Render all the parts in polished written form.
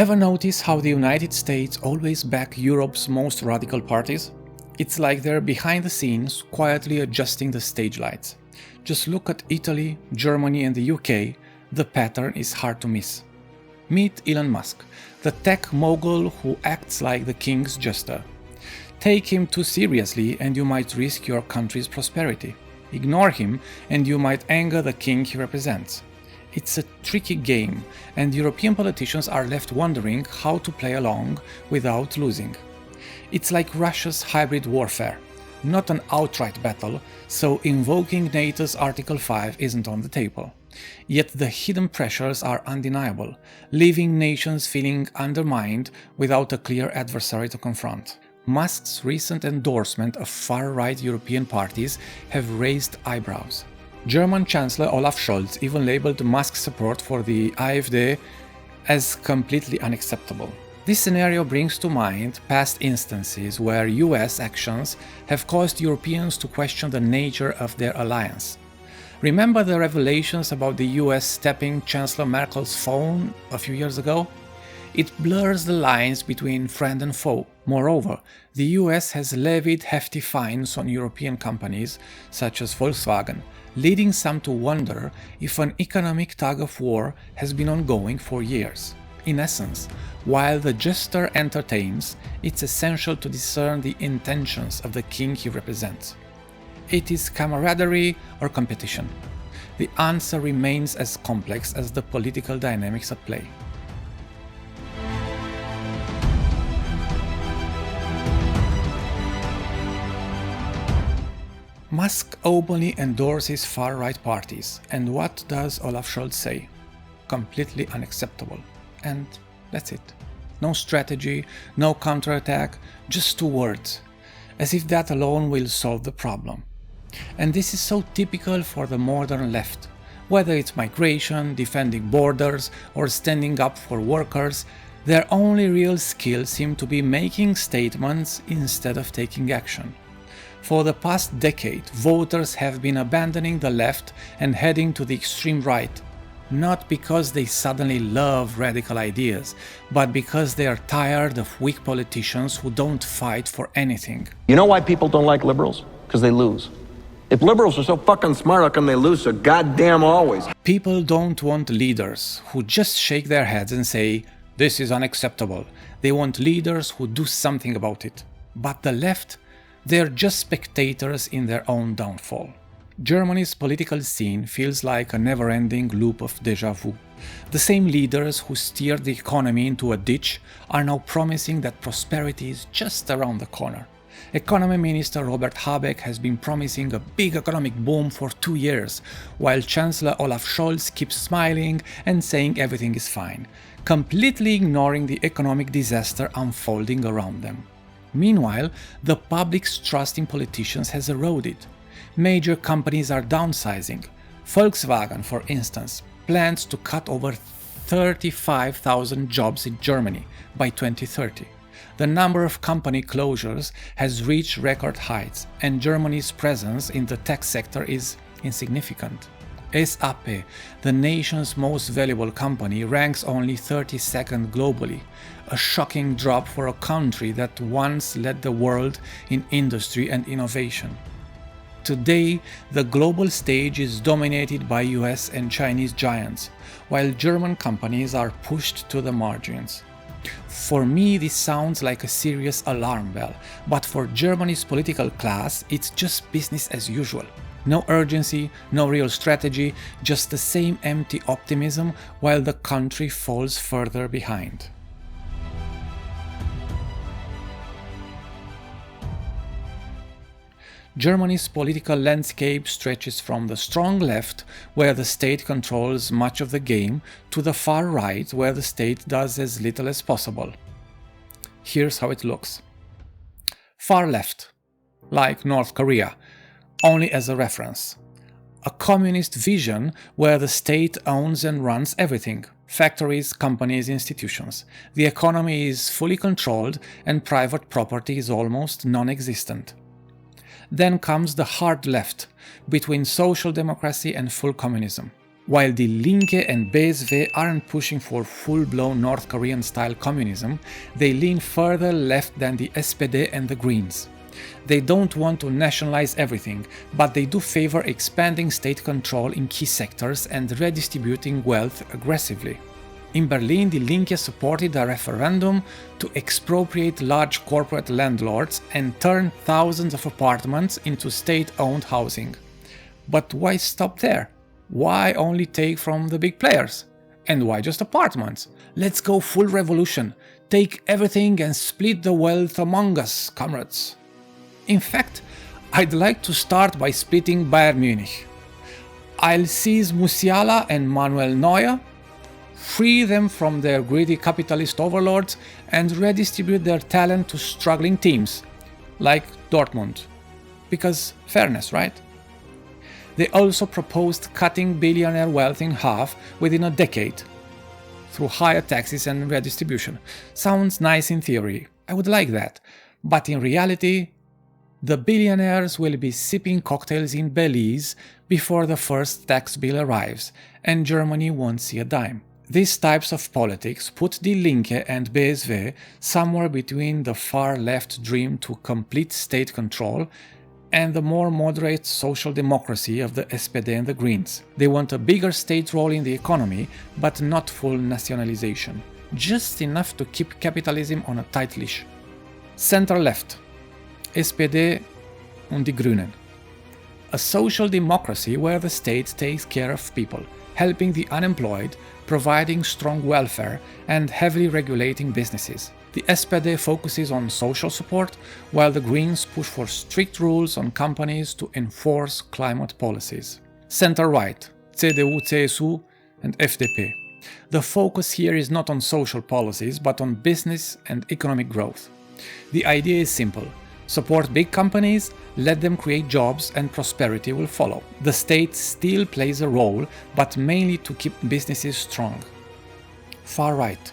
Ever notice how the United States always back Europe's most radical parties? It's like they're behind the scenes, quietly adjusting the stage lights. Just look at Italy, Germany and the UK, the pattern is hard to miss. Meet Elon Musk, the tech mogul who acts like the king's jester. Take him too seriously and you might risk your country's prosperity. Ignore him and you might anger the king he represents. It's a tricky game, and European politicians are left wondering how to play along without losing. It's like Russia's hybrid warfare, not an outright battle, so invoking NATO's Article 5 isn't on the table. Yet the hidden pressures are undeniable, leaving nations feeling undermined without a clear adversary to confront. Musk's recent endorsement of far-right European parties have raised eyebrows. German Chancellor Olaf Scholz even labeled Musk's support for the AfD as completely unacceptable. This scenario brings to mind past instances where US actions have caused Europeans to question the nature of their alliance. Remember the revelations about the US tapping Chancellor Merkel's phone a few years ago? It blurs the lines between friend and foe. Moreover, the US has levied hefty fines on European companies such as Volkswagen, leading some to wonder if an economic tug-of-war has been ongoing for years. In essence, while the jester entertains, it's essential to discern the intentions of the king he represents. It is camaraderie or competition. The answer remains as complex as the political dynamics at play. Musk openly endorses far-right parties, and what does Olaf Scholz say? Completely unacceptable. And that's it. No strategy, no counterattack, just two words. As if that alone will solve the problem. And this is so typical for the modern left. Whether it's migration, defending borders, or standing up for workers, their only real skill seems to be making statements instead of taking action. For the past decade, voters have been abandoning the left and heading to the extreme right, not because they suddenly love radical ideas, but because they are tired of weak politicians who don't fight for anything. You know why people don't like liberals? Because they lose. If liberals are so fucking smart, how come they lose so goddamn always? People don't want leaders who just shake their heads and say, "This is unacceptable." They want leaders who do something about it. But the left, they're just spectators in their own downfall. Germany's political scene feels like a never-ending loop of déjà vu. The same leaders who steered the economy into a ditch are now promising that prosperity is just around the corner. Economy Minister Robert Habeck has been promising a big economic boom for 2 years, while Chancellor Olaf Scholz keeps smiling and saying everything is fine, completely ignoring the economic disaster unfolding around them. Meanwhile, the public's trust in politicians has eroded. Major companies are downsizing. Volkswagen, for instance, plans to cut over 35,000 jobs in Germany by 2030. The number of company closures has reached record heights, and Germany's presence in the tech sector is insignificant. SAP, the nation's most valuable company, ranks only 32nd globally, a shocking drop for a country that once led the world in industry and innovation. Today, the global stage is dominated by US and Chinese giants, while German companies are pushed to the margins. For me, this sounds like a serious alarm bell, but for Germany's political class, it's just business as usual. No urgency, no real strategy, just the same empty optimism while the country falls further behind. Germany's political landscape stretches from the strong left, where the state controls much of the game, to the far right, where the state does as little as possible. Here's how it looks. Far left, like North Korea, only as a reference. A communist vision where the state owns and runs everything. Factories, companies, institutions. The economy is fully controlled and private property is almost non-existent. Then comes the hard left, between social democracy and full communism. While the Linke and BSV aren't pushing for full-blown North Korean-style communism, they lean further left than the SPD and the Greens. They don't want to nationalize everything, but they do favor expanding state control in key sectors and redistributing wealth aggressively. In Berlin, the Linke supported a referendum to expropriate large corporate landlords and turn thousands of apartments into state-owned housing. But why stop there? Why only take from the big players? And why just apartments? Let's go full revolution. Take everything and split the wealth among us, comrades. In fact, I'd like to start by splitting Bayern Munich. I'll seize Musiala and Manuel Neuer, free them from their greedy capitalist overlords, and redistribute their talent to struggling teams, like Dortmund. Because fairness, right? They also proposed cutting billionaire wealth in half within a decade, through higher taxes and redistribution. Sounds nice in theory, I would like that, but in reality, the billionaires will be sipping cocktails in Belize before the first tax bill arrives, and Germany won't see a dime. These types of politics put the Linke and BSV somewhere between the far-left dream to complete state control and the more moderate social democracy of the SPD and the Greens. They want a bigger state role in the economy, but not full nationalization. Just enough to keep capitalism on a tight leash. Center-left. SPD und die Grünen. A social democracy where the state takes care of people, helping the unemployed, providing strong welfare, and heavily regulating businesses. The SPD focuses on social support, while the Greens push for strict rules on companies to enforce climate policies. Center-right, CDU, CSU, and FDP. The focus here is not on social policies, but on business and economic growth. The idea is simple. Support big companies, let them create jobs, and prosperity will follow. The state still plays a role, but mainly to keep businesses strong. Far right.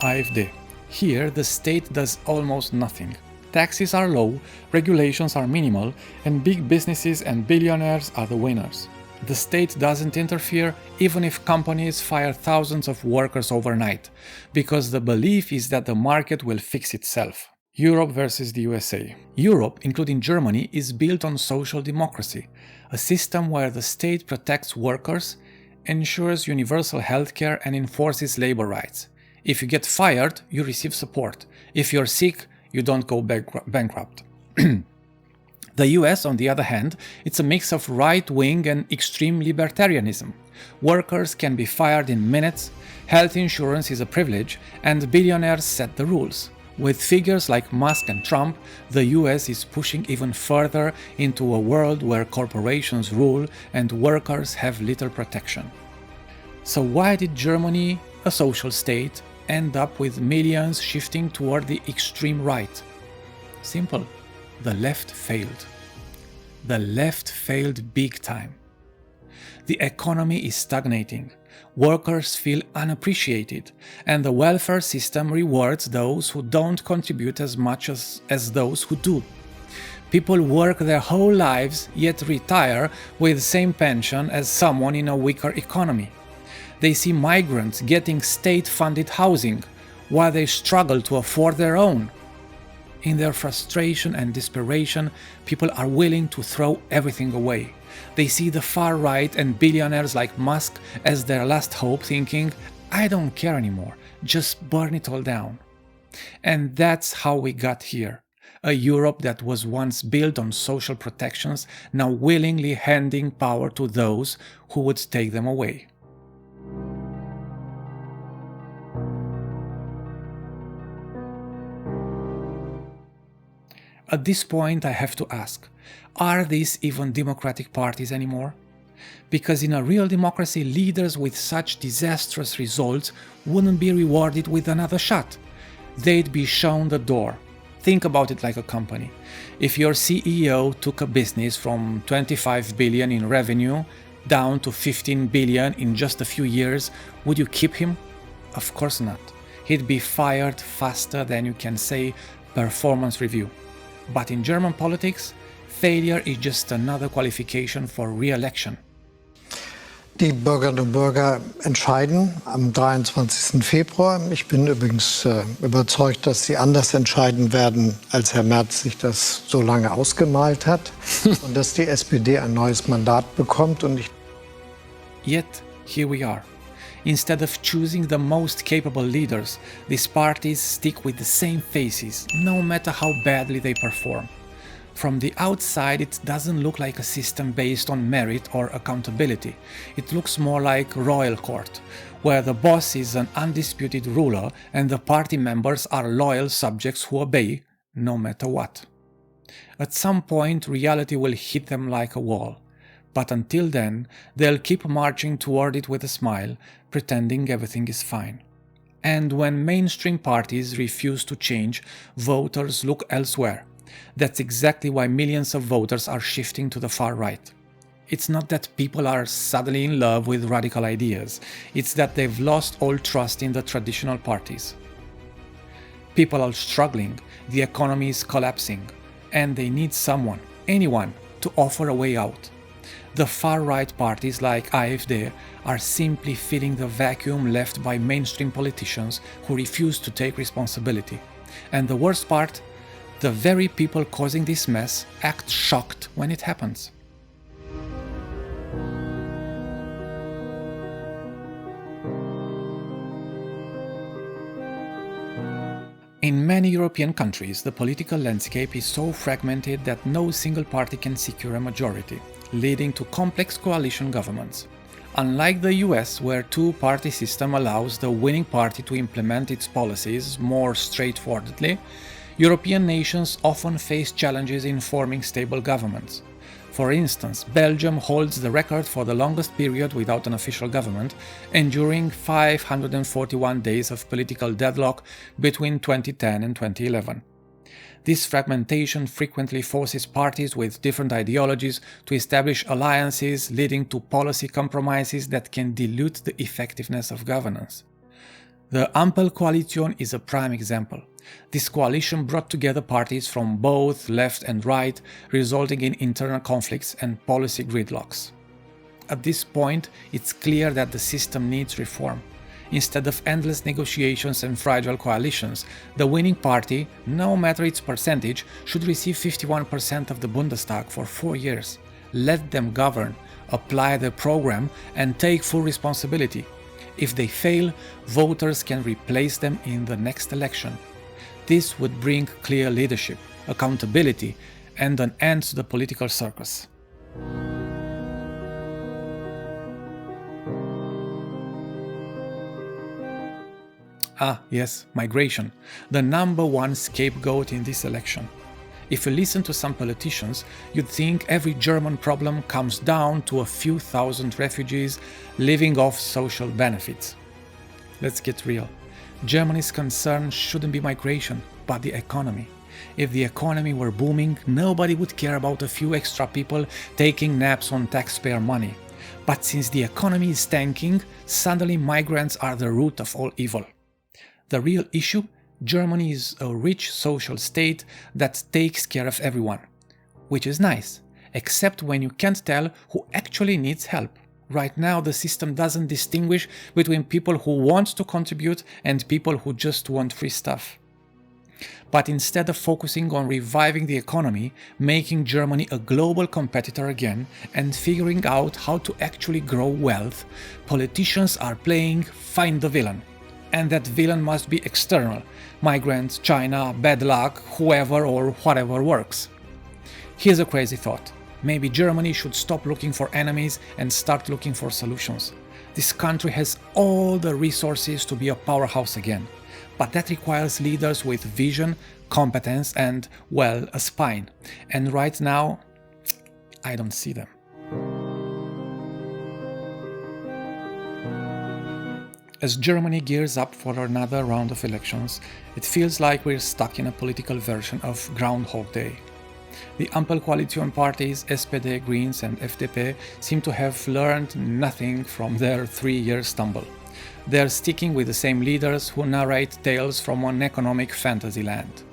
AfD. Here, the state does almost nothing. Taxes are low, regulations are minimal, and big businesses and billionaires are the winners. The state doesn't interfere even if companies fire thousands of workers overnight, because the belief is that the market will fix itself. Europe versus the USA. Europe, including Germany, is built on social democracy, a system where the state protects workers, ensures universal healthcare, and enforces labor rights. If you get fired, you receive support. If you're sick, you don't go bankrupt. The US, on the other hand, it's a mix of right-wing and extreme libertarianism. Workers can be fired in minutes, health insurance is a privilege, and billionaires set the rules. With figures like Musk and Trump, the US is pushing even further into a world where corporations rule and workers have little protection. So why did Germany, a social state, end up with millions shifting toward the extreme right? Simple. The left failed. The left failed big time. The economy is stagnating. Workers feel unappreciated, and the welfare system rewards those who don't contribute as much as those who do. People work their whole lives yet retire with the same pension as someone in a weaker economy. They see migrants getting state-funded housing while they struggle to afford their own. In their frustration and desperation, people are willing to throw everything away. They see the far right and billionaires like Musk as their last hope, thinking, I don't care anymore, just burn it all down. And that's how we got here. A Europe that was once built on social protections, now willingly handing power to those who would take them away. At this point, I have to ask, are these even democratic parties anymore? Because in a real democracy, leaders with such disastrous results wouldn't be rewarded with another shot. They'd be shown the door. Think about it like a company. If your CEO took a business from 25 billion in revenue down to 15 billion in just a few years, would you keep him? Of course not. He'd be fired faster than you can say performance review. But in German politics, failure is just another qualification for re-election. Die Bürgerinnen und Bürger entscheiden am 23. Februar. Ich bin übrigens überzeugt, dass sie anders entscheiden werden, als Herr Merz sich das so lange ausgemalt hat. Und dass die SPD ein neues Mandat bekommt. Yet, here we are. Instead of choosing the most capable leaders, these parties stick with the same faces, no matter how badly they perform. From the outside, it doesn't look like a system based on merit or accountability. It looks more like royal court, where the boss is an undisputed ruler and the party members are loyal subjects who obey, no matter what. At some point, reality will hit them like a wall. But until then, they'll keep marching toward it with a smile, pretending everything is fine. And when mainstream parties refuse to change, voters look elsewhere. That's exactly why millions of voters are shifting to the far right. It's not that people are suddenly in love with radical ideas, it's that they've lost all trust in the traditional parties. People are struggling, the economy is collapsing, and they need someone, anyone, to offer a way out. The far-right parties like AfD are simply filling the vacuum left by mainstream politicians who refuse to take responsibility. And the worst part? The very people causing this mess act shocked when it happens. In many European countries, the political landscape is so fragmented that no single party can secure a majority, leading to complex coalition governments. Unlike the US, where two-party system allows the winning party to implement its policies more straightforwardly, European nations often face challenges in forming stable governments. For instance, Belgium holds the record for the longest period without an official government, enduring 541 days of political deadlock between 2010 and 2011. This fragmentation frequently forces parties with different ideologies to establish alliances, leading to policy compromises that can dilute the effectiveness of governance. The Ampelkoalition is a prime example. This coalition brought together parties from both left and right, resulting in internal conflicts and policy gridlocks. At this point, it's clear that the system needs reform. Instead of endless negotiations and fragile coalitions, the winning party, no matter its percentage, should receive 51% of the Bundestag for 4 years. Let them govern, apply their program, and take full responsibility. If they fail, voters can replace them in the next election. This would bring clear leadership, accountability, and an end to the political circus. Ah, yes, migration, the number one scapegoat in this election. If you listen to some politicians, you'd think every German problem comes down to a few thousand refugees living off social benefits. Let's get real. Germany's concern shouldn't be migration, but the economy. If the economy were booming, nobody would care about a few extra people taking naps on taxpayer money. But since the economy is tanking, suddenly migrants are the root of all evil. The real issue? Germany is a rich social state that takes care of everyone. Which is nice, except when you can't tell who actually needs help. Right now, the system doesn't distinguish between people who want to contribute and people who just want free stuff. But instead of focusing on reviving the economy, making Germany a global competitor again, and figuring out how to actually grow wealth, politicians are playing find the villain. And that villain must be external: migrants, China, bad luck, whoever or whatever works. Here's a crazy thought. Maybe Germany should stop looking for enemies and start looking for solutions. This country has all the resources to be a powerhouse again, but that requires leaders with vision, competence and, well, a spine. And right now, I don't see them. As Germany gears up for another round of elections, it feels like we're stuck in a political version of Groundhog Day. The Ampelkoalition parties, SPD, Greens and FDP, seem to have learned nothing from their 3-year stumble. They're sticking with the same leaders who narrate tales from an economic fantasy land.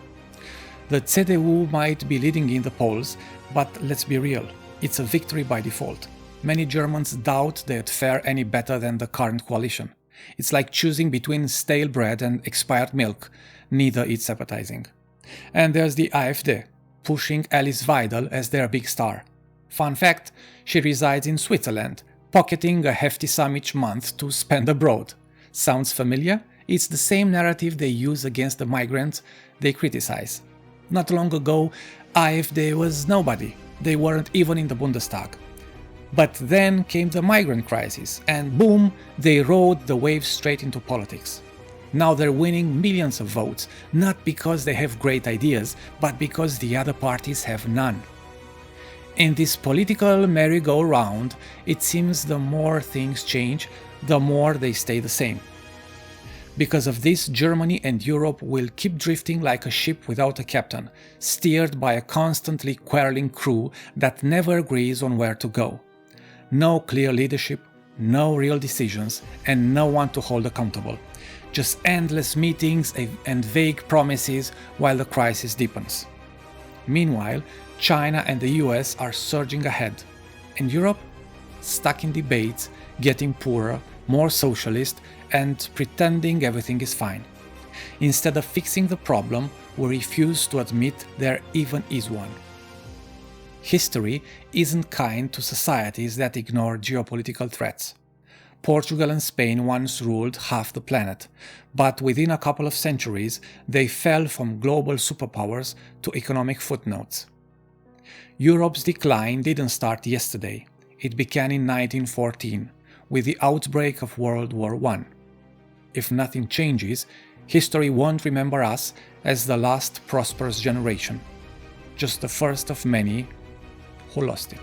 The CDU might be leading in the polls, but let's be real, it's a victory by default. Many Germans doubt they'd fare any better than the current coalition. It's like choosing between stale bread and expired milk. Neither is appetizing. And there's the AfD, pushing Alice Weidel as their big star. Fun fact, she resides in Switzerland, pocketing a hefty sum each month to spend abroad. Sounds familiar? It's the same narrative they use against the migrants they criticize. Not long ago, AfD was nobody. They weren't even in the Bundestag. But then came the migrant crisis, and boom, they rode the wave straight into politics. Now they're winning millions of votes, not because they have great ideas, but because the other parties have none. In this political merry-go-round, it seems the more things change, the more they stay the same. Because of this, Germany and Europe will keep drifting like a ship without a captain, steered by a constantly quarreling crew that never agrees on where to go. No clear leadership, no real decisions, and no one to hold accountable. Just endless meetings and vague promises while the crisis deepens. Meanwhile, China and the US are surging ahead, and Europe? Stuck in debates, getting poorer, more socialist, and pretending everything is fine. Instead of fixing the problem, we refuse to admit there even is one. History isn't kind to societies that ignore geopolitical threats. Portugal and Spain once ruled half the planet, but within a couple of centuries they fell from global superpowers to economic footnotes. Europe's decline didn't start yesterday. It began in 1914, with the outbreak of World War I. If nothing changes, history won't remember us as the last prosperous generation, just the first of many who lost it.